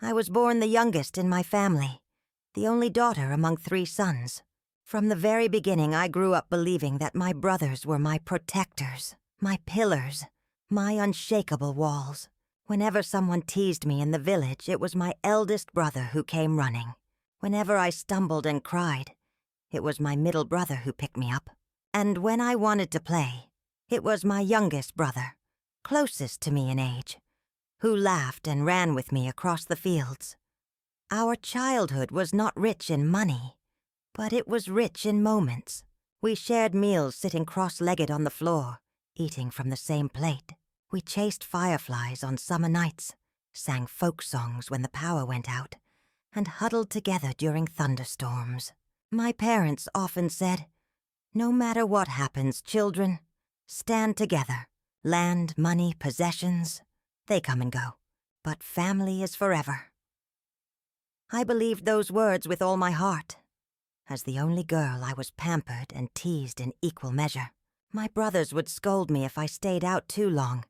I was born the youngest in my family, the only daughter among 3 sons. From the very beginning, I grew up believing that my brothers were my protectors, my pillars, my unshakable walls. Whenever someone teased me in the village, it was my eldest brother who came running. Whenever I stumbled and cried, it was my middle brother who picked me up. And when I wanted to play, it was my youngest brother, closest to me in age, who laughed and ran with me across the fields. Our childhood was not rich in money, but it was rich in moments. We shared meals sitting cross-legged on the floor, eating from the same plate. We chased fireflies on summer nights, sang folk songs when the power went out, and huddled together during thunderstorms. My parents often said, "No matter what happens, children, stand together. Land, money, possessions, they come and go, but family is forever." I believed those words with all my heart. As the only girl, I was pampered and teased in equal measure. My brothers would scold me if I stayed out too long,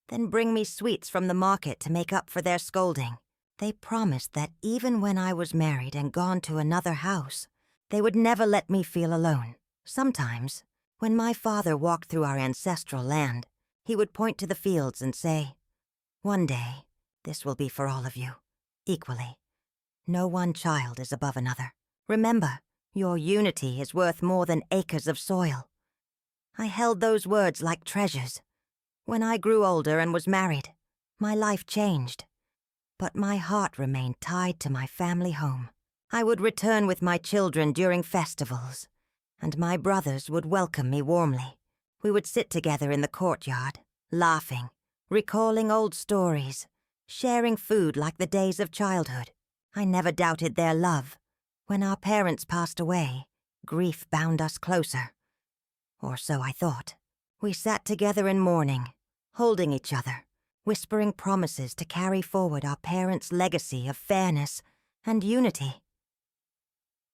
then bring me sweets from the market to make up for their scolding. They promised that even when I was married and gone to another house, they would never let me feel alone. Sometimes, when my father walked through our ancestral land, he would point to the fields and say, "One day, this will be for all of you, equally. No one child is above another. Remember, your unity is worth more than acres of soil." I held those words like treasures. When I grew older and was married, my life changed. But my heart remained tied to my family home. I would return with my children during festivals, and my brothers would welcome me warmly. We would sit together in the courtyard, laughing, recalling old stories, sharing food like the days of childhood. I never doubted their love. When our parents passed away, grief bound us closer. Or so I thought. We sat together in mourning, holding each other, whispering promises to carry forward our parents' legacy of fairness and unity.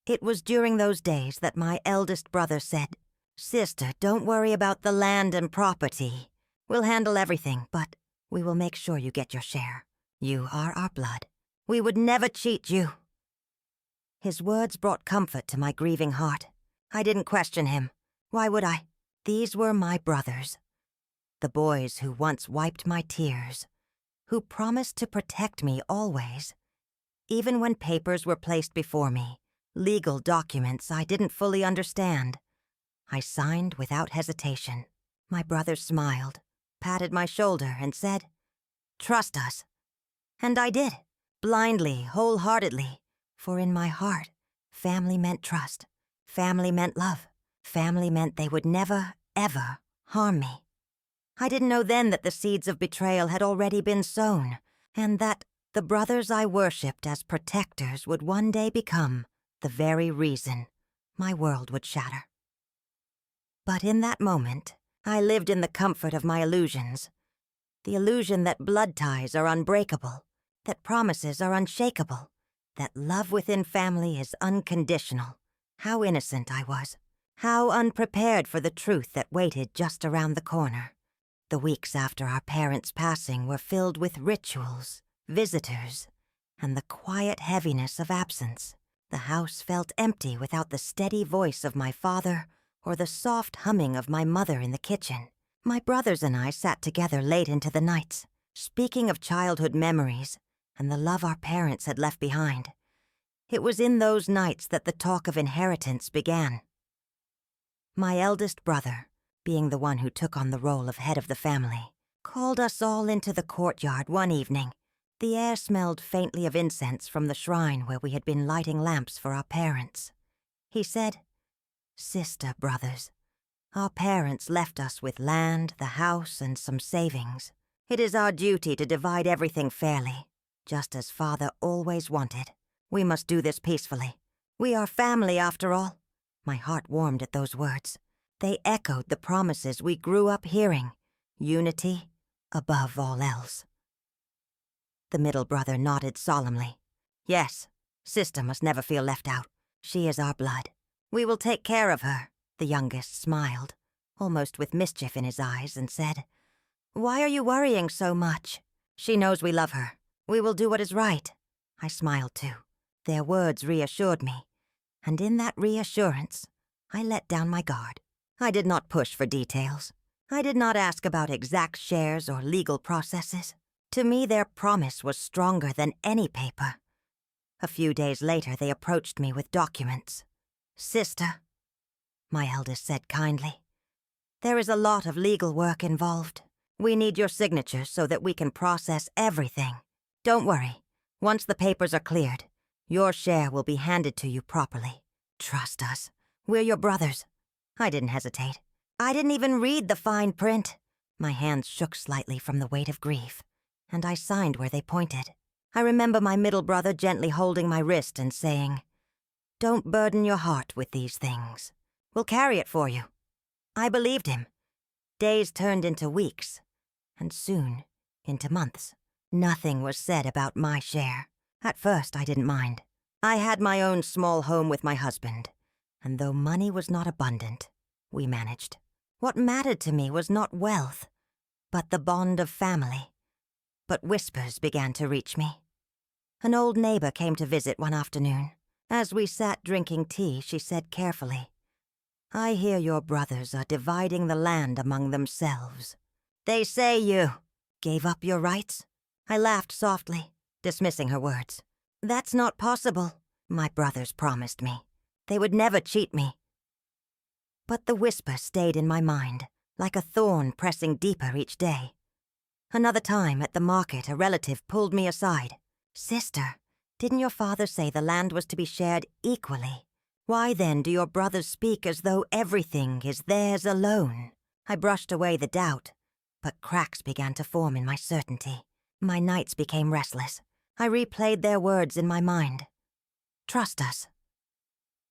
It was during those days that my eldest brother said, "Sister, don't worry about the land and property. We'll handle everything, but we will make sure you get your share. You are our blood. We would never cheat you." His words brought comfort to my grieving heart. I didn't question him. Why would I? These were my brothers. The boys who once wiped my tears, who promised to protect me always. Even when papers were placed before me, legal documents I didn't fully understand, I signed without hesitation. My brother smiled, patted my shoulder, and said, "Trust us." And I did, blindly, wholeheartedly, for in my heart, family meant trust. Family meant love. Family meant they would never, ever harm me. I didn't know then that the seeds of betrayal had already been sown, and that the brothers I worshipped as protectors would one day become the very reason my world would shatter. But in that moment, I lived in the comfort of my illusions. The illusion that blood ties are unbreakable, that promises are unshakable, that love within family is unconditional. How innocent I was. How unprepared for the truth that waited just around the corner. The weeks after our parents' passing were filled with rituals, visitors, and the quiet heaviness of absence. The house felt empty without the steady voice of my father or the soft humming of my mother in the kitchen. My brothers and I sat together late into the nights, speaking of childhood memories and the love our parents had left behind. It was in those nights that the talk of inheritance began. My eldest brother, being the one who took on the role of head of the family, called us all into the courtyard one evening. The air smelled faintly of incense from the shrine where we had been lighting lamps for our parents. He said, "Sister, brothers, our parents left us with land, the house, and some savings. It is our duty to divide everything fairly, just as Father always wanted. We must do this peacefully. We are family, after all." My heart warmed at those words. They echoed the promises we grew up hearing. Unity above all else. The middle brother nodded solemnly. "Yes, sister must never feel left out. She is our blood. We will take care of her." The youngest smiled, almost with mischief in his eyes, and said, "Why are you worrying so much? She knows we love her. We will do what is right." I smiled too. Their words reassured me, and in that reassurance, I let down my guard. I did not push for details. I did not ask about exact shares or legal processes. To me, their promise was stronger than any paper. A few days later, they approached me with documents. "Sister," my eldest said kindly, "there is a lot of legal work involved. We need your signature so that we can process everything. Don't worry. Once the papers are cleared, your share will be handed to you properly. Trust us. We're your brothers." I didn't hesitate. I didn't even read the fine print. My hands shook slightly from the weight of grief, and I signed where they pointed. I remember my middle brother gently holding my wrist and saying, "Don't burden your heart with these things. We'll carry it for you." I believed him. Days turned into weeks, and soon into months. Nothing was said about my share. At first, I didn't mind. I had my own small home with my husband, and though money was not abundant, we managed. What mattered to me was not wealth, but the bond of family. But whispers began to reach me. An old neighbor came to visit one afternoon. As we sat drinking tea, she said carefully, "I hear your brothers are dividing the land among themselves. They say you gave up your rights?" I laughed softly, dismissing her words. "That's not possible. My brothers promised me. They would never cheat me." But the whisper stayed in my mind, like a thorn pressing deeper each day. Another time at the market, a relative pulled me aside. "Sister, didn't your father say the land was to be shared equally? Why then do your brothers speak as though everything is theirs alone?" I brushed away the doubt, but cracks began to form in my certainty. My nights became restless. I replayed their words in my mind. "Trust us.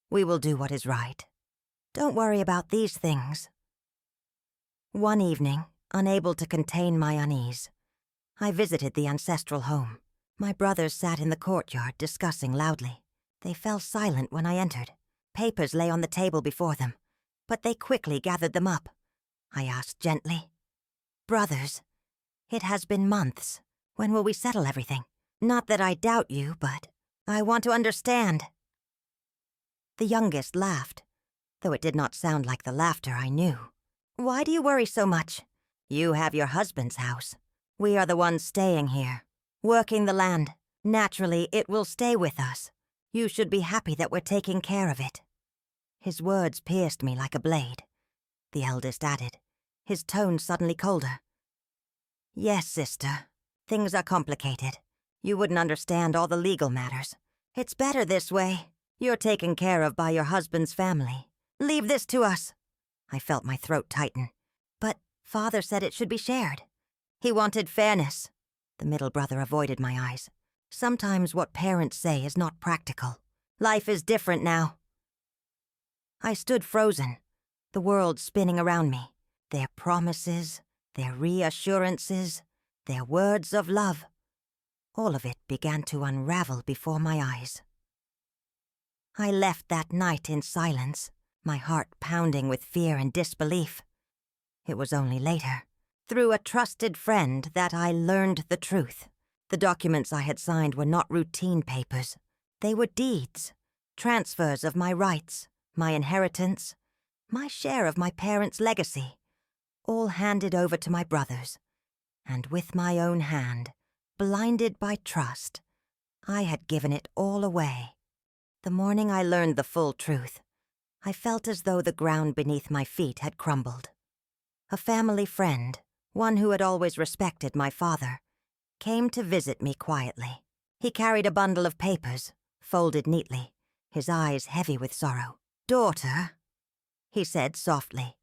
We will do what is right. Don't worry about these things." One evening, unable to contain my unease, I visited the ancestral home. My brothers sat in the courtyard discussing loudly. They fell silent when I entered. Papers lay on the table before them, but they quickly gathered them up. I asked gently, "Brothers, it has been months. When will we settle everything? Not that I doubt you, but I want to understand." The youngest laughed, though it did not sound like the laughter I knew. "Why do you worry so much? You have your husband's house. We are the ones staying here, working the land. Naturally, it will stay with us. You should be happy that we're taking care of it." His words pierced me like a blade. The eldest added, his tone suddenly colder, "Yes, sister. Things are complicated. You wouldn't understand all the legal matters. It's better this way. You're taken care of by your husband's family. Leave this to us." I felt my throat tighten. "But father said it should be shared. He wanted fairness." The middle brother avoided my eyes. "Sometimes what parents say is not practical. Life is different now." I stood frozen, the world spinning around me. Their promises, their reassurances, their words of love. All of it began to unravel before my eyes. I left that night in silence, my heart pounding with fear and disbelief. It was only later, through a trusted friend, that I learned the truth. The documents I had signed were not routine papers. They were deeds, transfers of my rights, my inheritance, my share of my parents' legacy, all handed over to my brothers. And with my own hand, blinded by trust, I had given it all away. The morning I learned the full truth, I felt as though the ground beneath my feet had crumbled. A family friend, one who had always respected my father, came to visit me quietly. He carried a bundle of papers, folded neatly, his eyes heavy with sorrow. "Daughter," he said softly,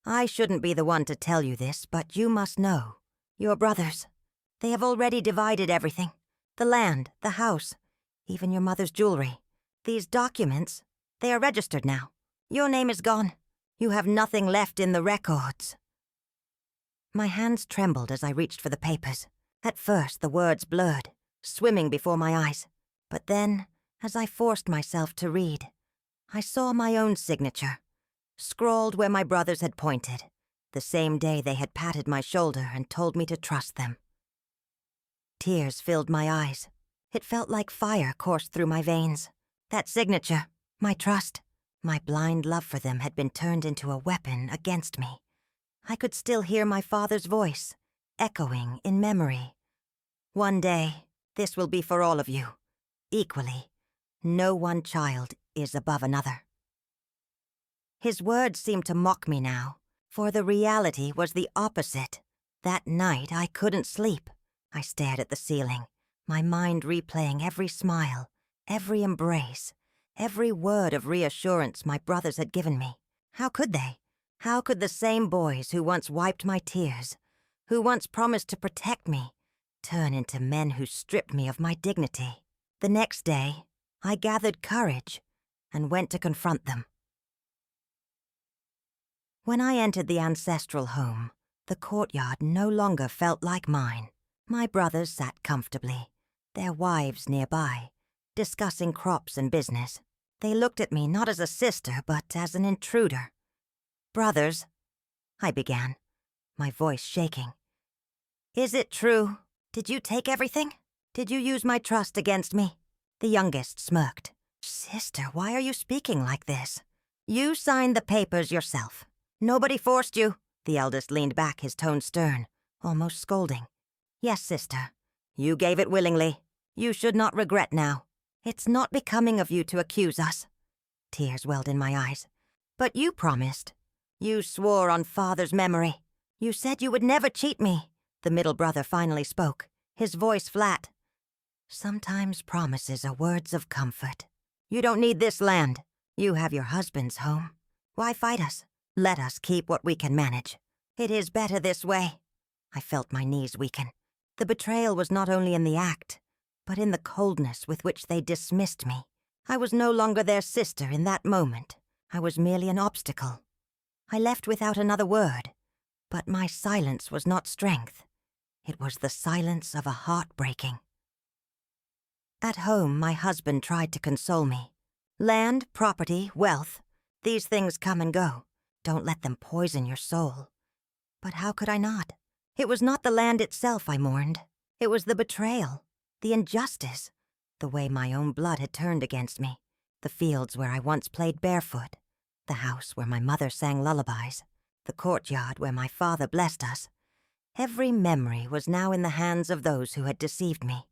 "I shouldn't be the one to tell you this, but you must know. Your brothers, they have already divided everything. The land, the house, even your mother's jewelry. These documents, they are registered now. Your name is gone. You have nothing left in the records." My hands trembled as I reached for the papers. At first, the words blurred, swimming before my eyes. But then, as I forced myself to read, I saw my own signature, scrawled where my brothers had pointed, the same day they had patted my shoulder and told me to trust them. Tears filled my eyes. It felt like fire coursed through my veins. That signature, my trust, my blind love for them had been turned into a weapon against me. I could still hear my father's voice, echoing in memory. One day, this will be for all of you, equally. No one child is above another. His words seemed to mock me now, for the reality was the opposite. That night, I couldn't sleep. I stared at the ceiling, my mind replaying every smile, every embrace, every word of reassurance my brothers had given me. How could they? How could the same boys who once wiped my tears, who once promised to protect me, turn into men who stripped me of my dignity? The next day, I gathered courage and went to confront them. When I entered the ancestral home, the courtyard no longer felt like mine. My brothers sat comfortably, their wives nearby, discussing crops and business. They looked at me not as a sister, but as an intruder. "Brothers," I began, my voice shaking. "Is it true? Did you take everything? Did you use my trust against me?" The youngest smirked. "Sister, why are you speaking like this? You signed the papers yourself. Nobody forced you." The eldest leaned back, his tone stern, almost scolding. "Yes, sister. You gave it willingly. You should not regret now. It's not becoming of you to accuse us." Tears welled in my eyes. "But you promised. You swore on father's memory. You said you would never cheat me." The middle brother finally spoke, his voice flat. "Sometimes promises are words of comfort. You don't need this land. You have your husband's home. Why fight us? Let us keep what we can manage. It is better this way." I felt my knees weaken. The betrayal was not only in the act, but in the coldness with which they dismissed me. I was no longer their sister in that moment. I was merely an obstacle. I left without another word, but my silence was not strength. It was the silence of a heart breaking. At home, my husband tried to console me. "Land, property, wealth, these things come and go. Don't let them poison your soul." But how could I not? It was not the land itself I mourned. It was the betrayal, the injustice, the way my own blood had turned against me, the fields where I once played barefoot, the house where my mother sang lullabies, the courtyard where my father blessed us. Every memory was now in the hands of those who had deceived me.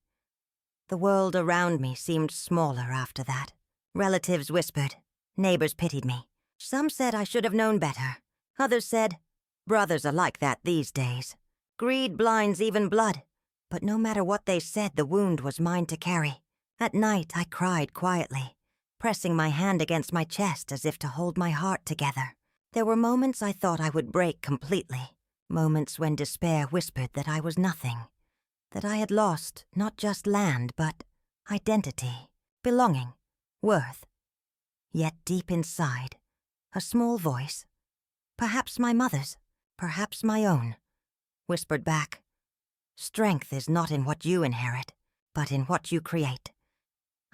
The world around me seemed smaller after that. Relatives whispered. Neighbors pitied me. Some said I should have known better. Others said, "Brothers are like that these days. Greed blinds even blood." But no matter what they said, the wound was mine to carry. At night, I cried quietly, pressing my hand against my chest as if to hold my heart together. There were moments I thought I would break completely, moments when despair whispered that I was nothing, that I had lost not just land, but identity, belonging, worth. Yet deep inside, a small voice, perhaps my mother's, perhaps my own, whispered back, "Strength is not in what you inherit, but in what you create."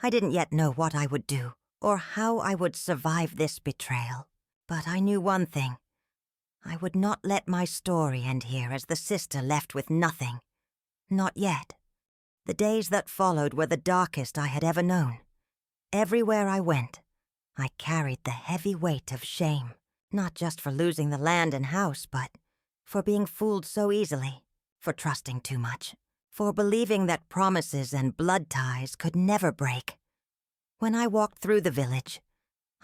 I didn't yet know what I would do, or how I would survive this betrayal. But I knew one thing. I would not let my story end here as the sister left with nothing. Not yet. The days that followed were the darkest I had ever known. Everywhere I went, I carried the heavy weight of shame, not just for losing the land and house, but for being fooled so easily, for trusting too much, for believing that promises and blood ties could never break. When I walked through the village,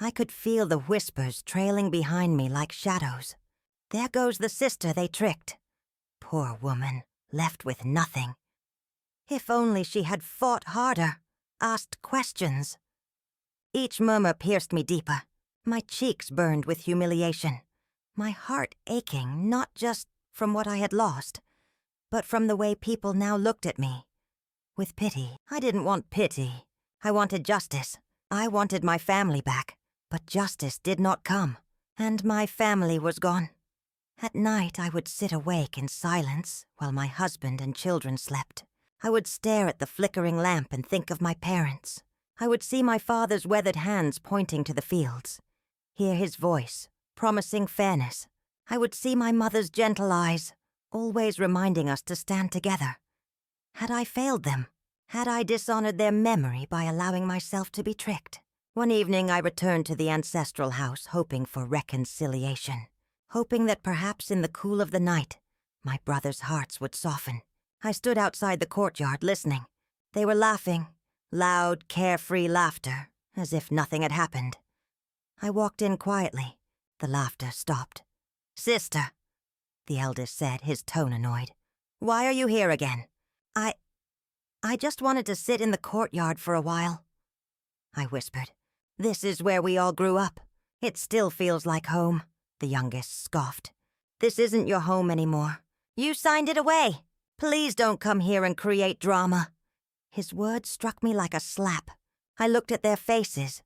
I could feel the whispers trailing behind me like shadows. There goes the sister they tricked. Poor woman, left with nothing. If only she had fought harder, asked questions. Each murmur pierced me deeper. My cheeks burned with humiliation, my heart aching not just from what I had lost, but from the way people now looked at me. With pity. I didn't want pity. I wanted justice. I wanted my family back. But justice did not come, and my family was gone. At night, I would sit awake in silence while my husband and children slept. I would stare at the flickering lamp and think of my parents. I would see my father's weathered hands pointing to the fields, hear his voice, promising fairness. I would see my mother's gentle eyes, always reminding us to stand together. Had I failed them? Had I dishonored their memory by allowing myself to be tricked? One evening I returned to the ancestral house hoping for reconciliation, hoping that perhaps in the cool of the night, my brothers' hearts would soften. I stood outside the courtyard listening. They were laughing, loud, carefree laughter, as if nothing had happened. I walked in quietly. The laughter stopped. "Sister," the eldest said, his tone annoyed. "Why are you here again?" I just wanted to sit in the courtyard for a while," I whispered. "This is where we all grew up. It still feels like home," the youngest scoffed. "This isn't your home anymore. You signed it away. Please don't come here and create drama." His words struck me like a slap. I looked at their faces.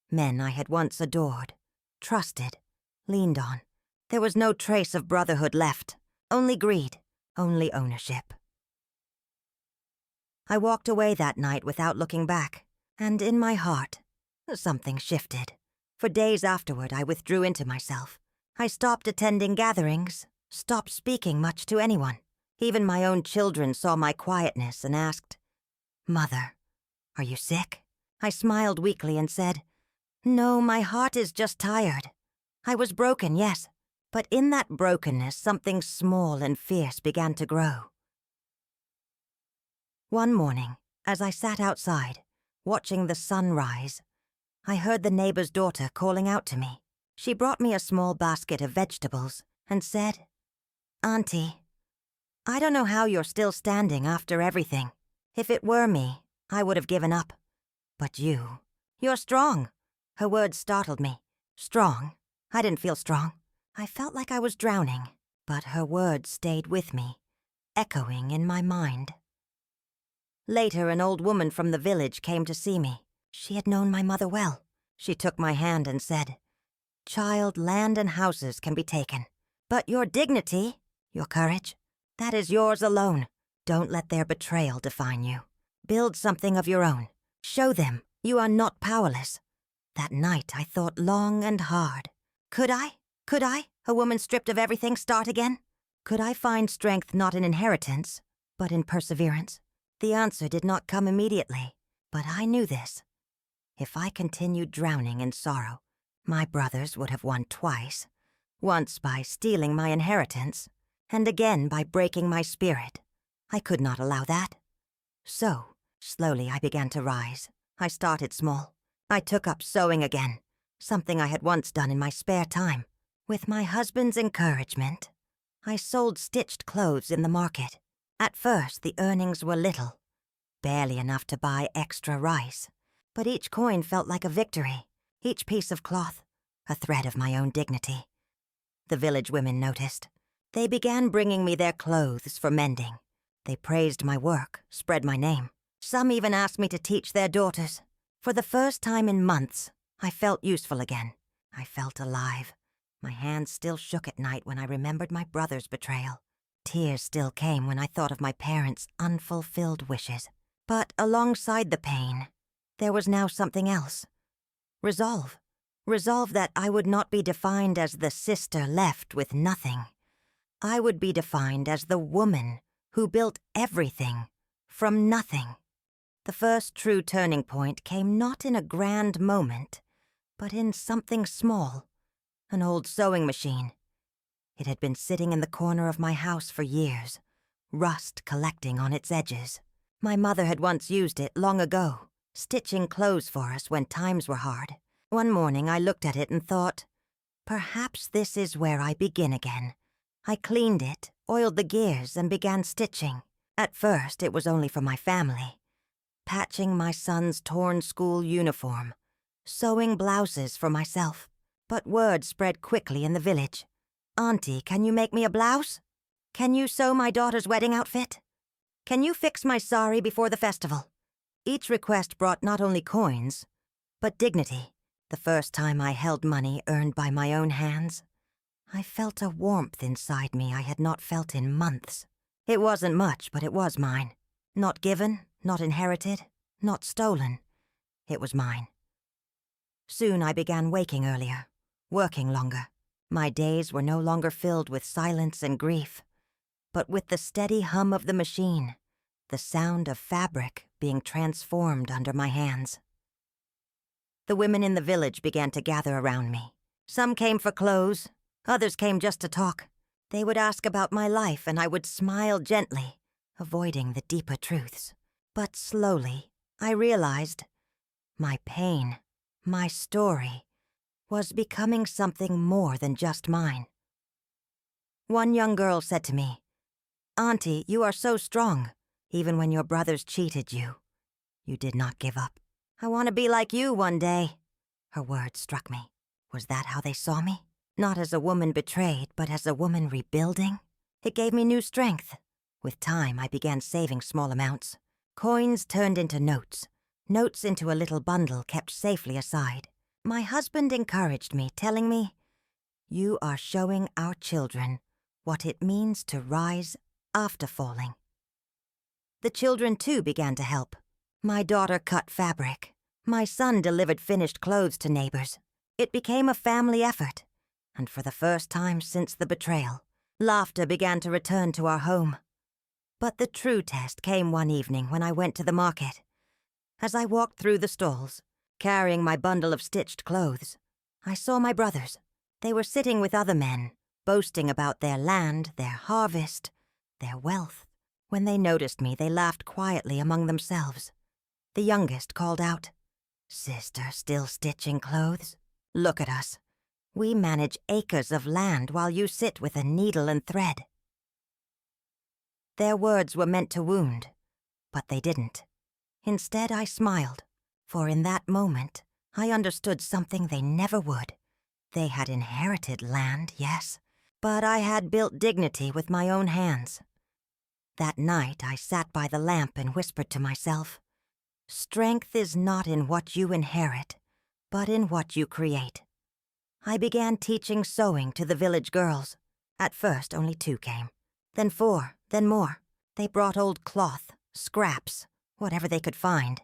Men I had once adored, trusted, leaned on. There was no trace of brotherhood left. Only greed, only ownership. I walked away that night without looking back, and in my heart, something shifted. For days afterward, I withdrew into myself. I stopped attending gatherings, stopped speaking much to anyone. Even my own children saw my quietness and asked, "Mother, are you sick?" I smiled weakly and said, "No, my heart is just tired." I was broken, yes, but in that brokenness, something small and fierce began to grow. One morning, as I sat outside, watching the sun rise, I heard the neighbor's daughter calling out to me. She brought me a small basket of vegetables and said, "Auntie, I don't know how you're still standing after everything. If it were me, I would have given up. But you're strong." Her words startled me. Strong? I didn't feel strong. I felt like I was drowning, but her words stayed with me, echoing in my mind. Later, an old woman from the village came to see me. She had known my mother well. She took my hand and said, "Child, land and houses can be taken, but your dignity, your courage, that is yours alone. Don't let their betrayal define you. Build something of your own. Show them you are not powerless." That night I thought long and hard. Could I, a woman stripped of everything, start again? Could I find strength not in inheritance, but in perseverance? The answer did not come immediately, but I knew this. If I continued drowning in sorrow, my brothers would have won twice, once by stealing my inheritance, and again by breaking my spirit. I could not allow that. So, slowly I began to rise. I started small. I took up sewing again, something I had once done in my spare time. With my husband's encouragement, I sold stitched clothes in the market. At first, the earnings were little, barely enough to buy extra rice, but each coin felt like a victory, each piece of cloth, a thread of my own dignity. The village women noticed. They began bringing me their clothes for mending. They praised my work, spread my name. Some even asked me to teach their daughters. For the first time in months, I felt useful again. I felt alive. My hands still shook at night when I remembered my brother's betrayal. Tears still came when I thought of my parents' unfulfilled wishes. But alongside the pain, there was now something else. Resolve. Resolve that I would not be defined as the sister left with nothing. I would be defined as the woman who built everything from nothing. The first true turning point came not in a grand moment, but in something small, an old sewing machine. It had been sitting in the corner of my house for years, rust collecting on its edges. My mother had once used it long ago, stitching clothes for us when times were hard. One morning I looked at it and thought, perhaps this is where I begin again. I cleaned it, oiled the gears, and began stitching. At first it was only for my family. Patching my son's torn school uniform, sewing blouses for myself. But word spread quickly in the village. "Auntie, can you make me a blouse? Can you sew my daughter's wedding outfit? Can you fix my sari before the festival?" Each request brought not only coins, but dignity. The first time I held money earned by my own hands, I felt a warmth inside me I had not felt in months. It wasn't much, but it was mine. Not given, not inherited, not stolen. It was mine. Soon I began waking earlier, working longer. My days were no longer filled with silence and grief, but with the steady hum of the machine, the sound of fabric being transformed under my hands. The women in the village began to gather around me. Some came for clothes, others came just to talk. They would ask about my life, and I would smile gently, avoiding the deeper truths. But slowly, I realized my pain, my story, was becoming something more than just mine. One young girl said to me, "Auntie, you are so strong. Even when your brothers cheated you, you did not give up. I want to be like you one day." Her words struck me. Was that how they saw me? Not as a woman betrayed, but as a woman rebuilding? It gave me new strength. With time, I began saving small amounts. Coins turned into notes. Notes into a little bundle kept safely aside. My husband encouraged me, telling me, "You are showing our children what it means to rise after falling." The children, too, began to help. My daughter cut fabric. My son delivered finished clothes to neighbors. It became a family effort, and for the first time since the betrayal, laughter began to return to our home. But the true test came one evening when I went to the market. As I walked through the stalls, carrying my bundle of stitched clothes, I saw my brothers. They were sitting with other men, boasting about their land, their harvest, their wealth. When they noticed me, they laughed quietly among themselves. The youngest called out, "Sister, still stitching clothes? Look at us. We manage acres of land while you sit with a needle and thread." Their words were meant to wound, but they didn't. Instead, I smiled, for in that moment, I understood something they never would. They had inherited land, yes, but I had built dignity with my own hands. That night, I sat by the lamp and whispered to myself, "Strength is not in what you inherit, but in what you create." I began teaching sewing to the village girls. At first, only 2 came, then 4, then more. They brought old cloth, scraps, whatever they could find,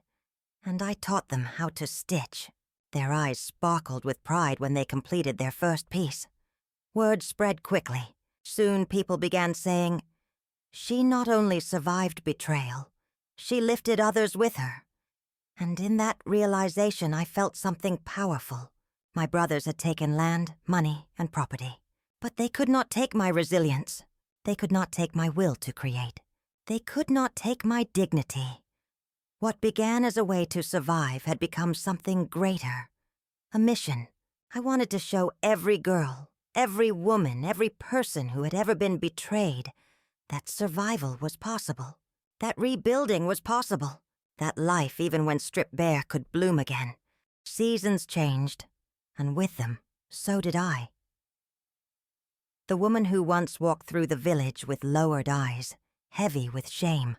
and I taught them how to stitch. Their eyes sparkled with pride when they completed their first piece. Word spread quickly. Soon people began saying, "She not only survived betrayal, she lifted others with her." And in that realization, I felt something powerful. My brothers had taken land, money, and property. But they could not take my resilience. They could not take my will to create. They could not take my dignity. What began as a way to survive had become something greater. A mission. I wanted to show every girl, every woman, every person who had ever been betrayed that survival was possible, that rebuilding was possible, that life, even when stripped bare, could bloom again. Seasons changed, and with them, so did I. The woman who once walked through the village with lowered eyes, heavy with shame,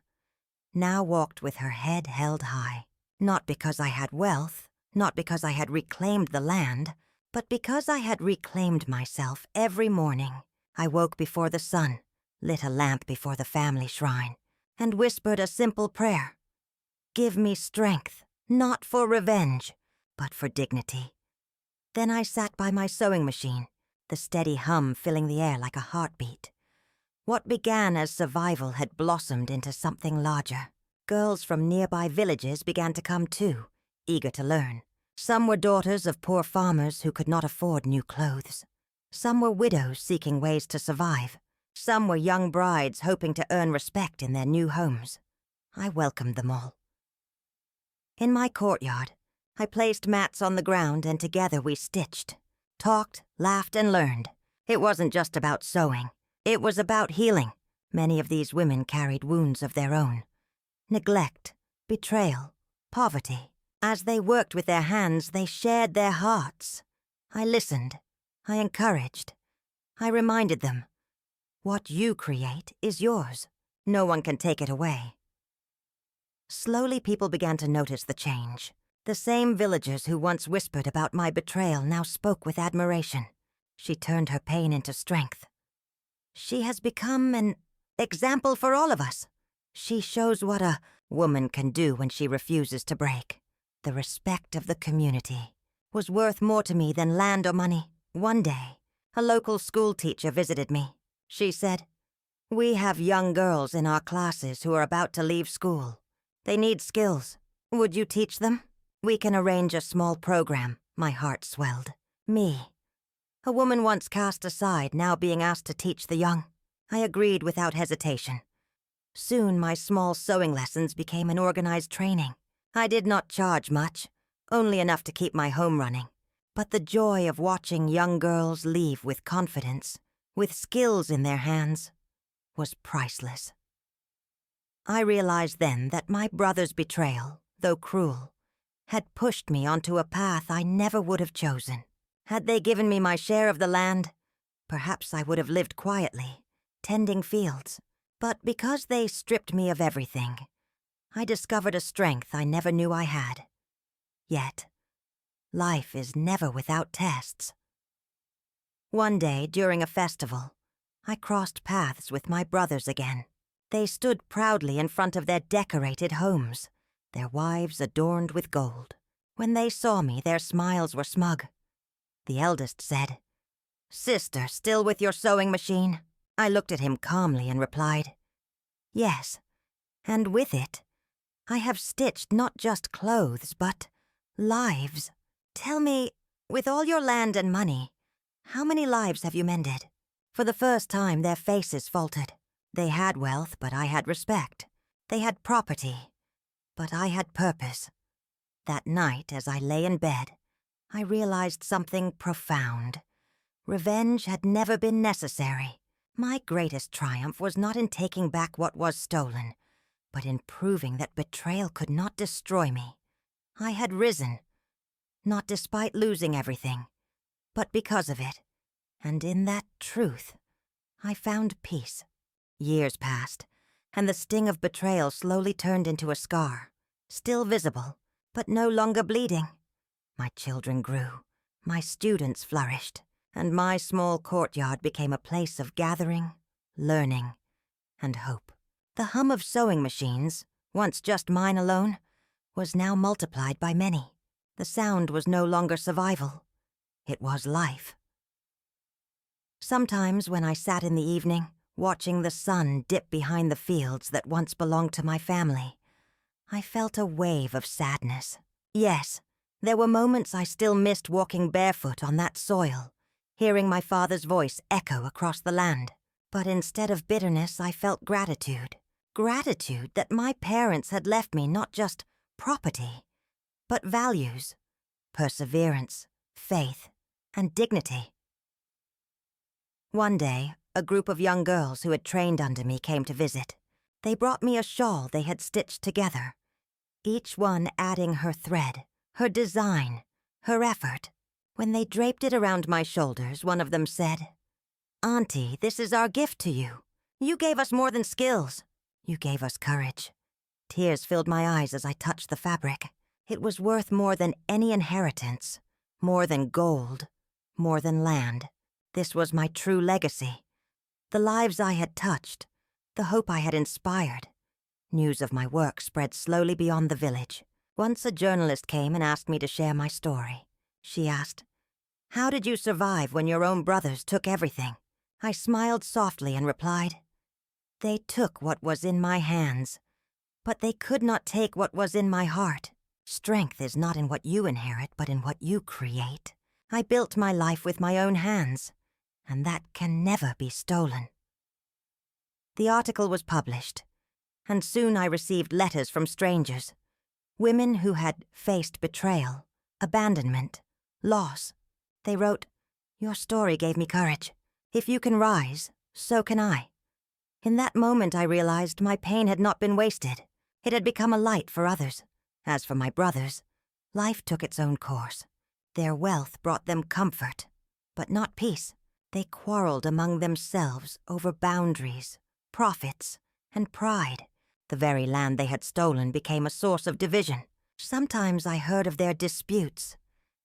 now walked with her head held high, not because I had wealth, not because I had reclaimed the land, but because I had reclaimed myself every morning. I woke before the sun, lit a lamp before the family shrine, and whispered a simple prayer. "Give me strength, not for revenge, but for dignity." Then I sat by my sewing machine, the steady hum filling the air like a heartbeat. What began as survival had blossomed into something larger. Girls from nearby villages began to come too, eager to learn. Some were daughters of poor farmers who could not afford new clothes. Some were widows seeking ways to survive. Some were young brides hoping to earn respect in their new homes. I welcomed them all. In my courtyard, I placed mats on the ground and together we stitched, talked, laughed, and learned. It wasn't just about sewing. It was about healing. Many of these women carried wounds of their own. Neglect, betrayal, poverty. As they worked with their hands, they shared their hearts. I listened. I encouraged. I reminded them, what you create is yours. No one can take it away. Slowly, people began to notice the change. The same villagers who once whispered about my betrayal now spoke with admiration. She turned her pain into strength. She has become an example for all of us. She shows what a woman can do when she refuses to break. The respect of the community was worth more to me than land or money. One day, a local school teacher visited me. She said, "We have young girls in our classes who are about to leave school. They need skills. Would you teach them? We can arrange a small program. My heart swelled. Me. A woman once cast aside, now being asked to teach the young. I agreed without hesitation. Soon my small sewing lessons became an organized training. I did not charge much, only enough to keep my home running. But the joy of watching young girls leave with confidence, with skills in their hands, was priceless. I realized then that my brother's betrayal, though cruel, had pushed me onto a path I never would have chosen. Had they given me my share of the land, perhaps I would have lived quietly, tending fields. But because they stripped me of everything, I discovered a strength I never knew I had. Yet, life is never without tests. One day, during a festival, I crossed paths with my brothers again. They stood proudly in front of their decorated homes, their wives adorned with gold. When they saw me, their smiles were smug. The eldest said, "Sister, still with your sewing machine?" I looked at him calmly and replied, "Yes, and with it, I have stitched not just clothes, but lives. Tell me, with all your land and money, how many lives have you mended?" For the first time, their faces faltered. They had wealth, but I had respect. They had property, but I had purpose. That night, as I lay in bed, I realized something profound. Revenge had never been necessary. My greatest triumph was not in taking back what was stolen, but in proving that betrayal could not destroy me. I had risen, not despite losing everything, but because of it. And in that truth, I found peace. Years passed, and the sting of betrayal slowly turned into a scar, still visible, but no longer bleeding. My children grew, my students flourished, and my small courtyard became a place of gathering, learning, and hope. The hum of sewing machines, once just mine alone, was now multiplied by many. The sound was no longer survival. It was life. Sometimes when I sat in the evening, watching the sun dip behind the fields that once belonged to my family, I felt a wave of sadness. Yes, there were moments I still missed walking barefoot on that soil, hearing my father's voice echo across the land. But instead of bitterness, I felt gratitude. Gratitude that my parents had left me not just property, but values, perseverance, faith, and dignity. One day, a group of young girls who had trained under me came to visit. They brought me a shawl they had stitched together, each one adding her thread, her design, her effort. When they draped it around my shoulders, one of them said, "Auntie, this is our gift to you. You gave us more than skills. You gave us courage." Tears filled my eyes as I touched the fabric. It was worth more than any inheritance, more than gold, more than land. This was my true legacy. The lives I had touched, the hope I had inspired. News of my work spread slowly beyond the village. Once a journalist came and asked me to share my story. She asked, "How did you survive when your own brothers took everything?" I smiled softly and replied, "They took what was in my hands, but they could not take what was in my heart. Strength is not in what you inherit, but in what you create. I built my life with my own hands, and that can never be stolen." The article was published, and soon I received letters from strangers, women who had faced betrayal, abandonment, loss. They wrote, "Your story gave me courage. If you can rise, so can I." In that moment I realized my pain had not been wasted. It had become a light for others. As for my brothers, life took its own course. Their wealth brought them comfort, but not peace. They quarreled among themselves over boundaries, profits, and pride. The very land they had stolen became a source of division. Sometimes I heard of their disputes,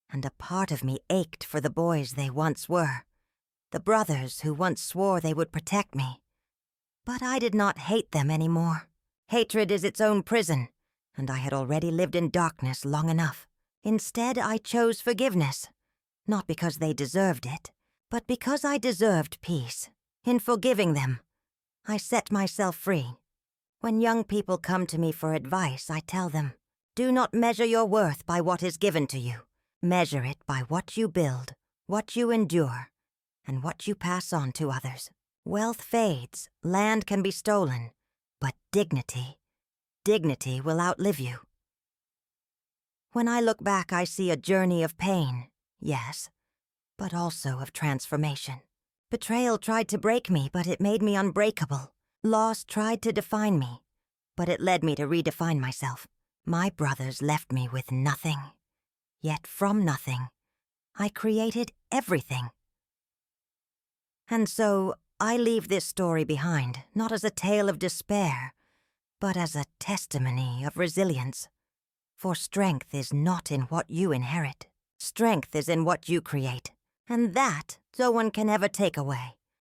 and a part of me ached for the boys they once were, the brothers who once swore they would protect me. But I did not hate them anymore. Hatred is its own prison, and I had already lived in darkness long enough. Instead, I chose forgiveness, not because they deserved it, but because I deserved peace. In forgiving them, I set myself free. When young people come to me for advice, I tell them, do not measure your worth by what is given to you. Measure it by what you build, what you endure, and what you pass on to others. Wealth fades, land can be stolen, but dignity will outlive you. When I look back, I see a journey of pain, yes, but also of transformation. Betrayal tried to break me, but it made me unbreakable. Loss tried to define me, but it led me to redefine myself. My brothers left me with nothing. Yet from nothing, I created everything. And so, I leave this story behind, not as a tale of despair, but as a testimony of resilience. For strength is not in what you inherit. Strength is in what you create, and that no one can ever take away.